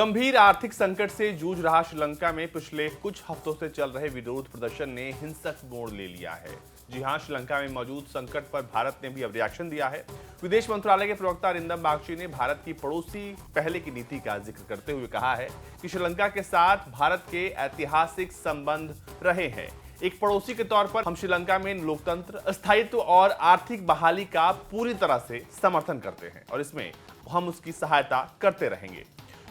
गंभीर आर्थिक संकट से जूझ रहा श्रीलंका में पिछले कुछ हफ्तों से चल रहे विरोध प्रदर्शन ने हिंसक मोड़ ले लिया है। जी हां, श्रीलंका में मौजूद संकट पर भारत ने भी अब रिएक्शन दिया है। विदेश मंत्रालय के प्रवक्ता अरिंदम बागची ने भारत की पड़ोसी पहले की नीति का जिक्र करते हुए कहा है कि श्रीलंका के साथ भारत के ऐतिहासिक संबंध रहे हैं। एक पड़ोसी के तौर पर हम श्रीलंका में लोकतंत्र, स्थायित्व और आर्थिक बहाली का पूरी तरह से समर्थन करते हैं और इसमें हम उसकी सहायता करते रहेंगे।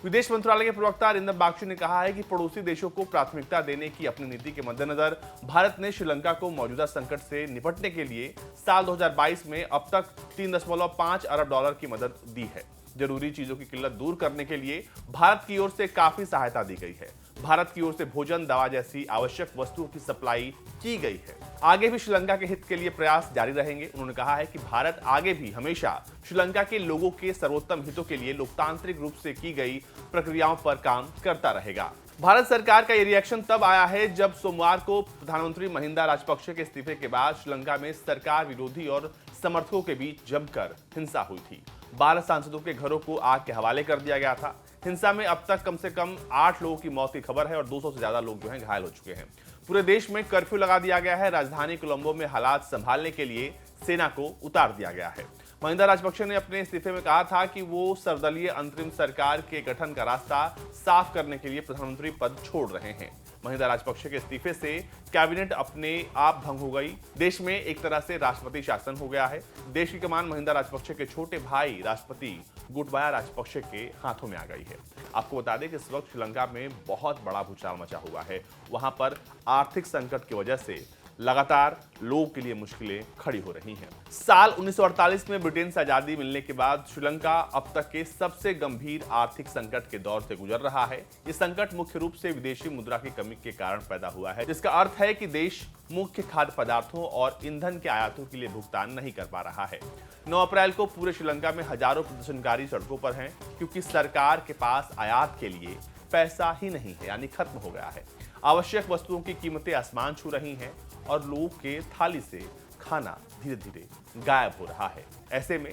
विदेश मंत्रालय के प्रवक्ता अरिंदम बागची ने कहा है कि पड़ोसी देशों को प्राथमिकता देने की अपनी नीति के मद्देनजर भारत ने श्रीलंका को मौजूदा संकट से निपटने के लिए साल 2022 में अब तक 3.5 अरब डॉलर की मदद दी है। जरूरी चीजों की किल्लत दूर करने के लिए भारत की ओर से काफी सहायता दी गई है। भारत की ओर से भोजन, दवा जैसी आवश्यक वस्तुओं की सप्लाई की गई है। आगे भी श्रीलंका के हित के लिए प्रयास जारी रहेंगे। उन्होंने कहा है कि भारत आगे भी हमेशा श्रीलंका के लोगों के सर्वोत्तम हितों के लिए लोकतांत्रिक रूप से की गई प्रक्रियाओं पर काम करता रहेगा। भारत सरकार का ये रिएक्शन तब आया है जब सोमवार को प्रधानमंत्री महिंदा राजपक्षे के इस्तीफे के बाद श्रीलंका में सरकार विरोधी और समर्थकों के बीच जमकर हिंसा हुई थी। 12 सांसदों के घरों को आग के हवाले कर दिया गया था। हिंसा में अब तक कम से कम 8 लोगों की मौत की खबर है और 200 से ज्यादा लोग घायल हो चुके हैं। पूरे देश में कर्फ्यू लगा दिया गया है। राजधानी कोलंबो में हालात संभालने के लिए सेना को उतार दिया गया है। महिंदा राजपक्षे ने अपने इस्तीफे में कहा था कि वो सर्वदलीय अंतरिम सरकार के गठन का रास्ता साफ करने के लिए प्रधानमंत्री पद छोड़ रहे हैं। महिंदा राजपक्षे के इस्तीफे से कैबिनेट अपने आप भंग हो गई। देश में एक तरह से राष्ट्रपति शासन हो गया है। देश की कमान महिंदा राजपक्षे के छोटे भाई राष्ट्रपति गोटबाया राजपक्षे के हाथों में आ गई है। आपको बता दें कि इस वक्त श्रीलंका में बहुत बड़ा भूचाल मचा हुआ है। वहां पर आर्थिक संकट की वजह से लगातार लोगों के लिए मुश्किलें खड़ी हो रही हैं। साल 1948 में ब्रिटेन से आजादी मिलने के बाद श्रीलंका अब तक के सबसे गंभीर आर्थिक संकट के दौर से गुजर रहा है। ये संकट मुख्य रूप से विदेशी मुद्रा की कमी के कारण पैदा हुआ है, जिसका अर्थ है कि देश मुख्य खाद्य पदार्थों और ईंधन के आयातों के लिए भुगतान नहीं कर पा रहा है। 9 अप्रैल को पूरे श्रीलंका में हजारों प्रदर्शनकारी सड़कों पर हैं क्योंकि सरकार के पास आयात के लिए पैसा ही नहीं है, यानी खत्म हो गया है। आवश्यक वस्तुओं की कीमतें आसमान छू रही हैं और लोगों के थाली से खाना धीरे धीरे गायब हो रहा है। ऐसे में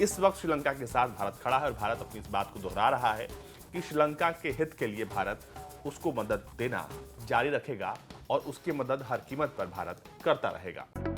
इस वक्त श्रीलंका के साथ भारत खड़ा है और भारत अपनी इस बात को दोहरा रहा है कि श्रीलंका के हित के लिए भारत उसको मदद देना जारी रखेगा और उसकी मदद हर कीमत पर भारत करता रहेगा।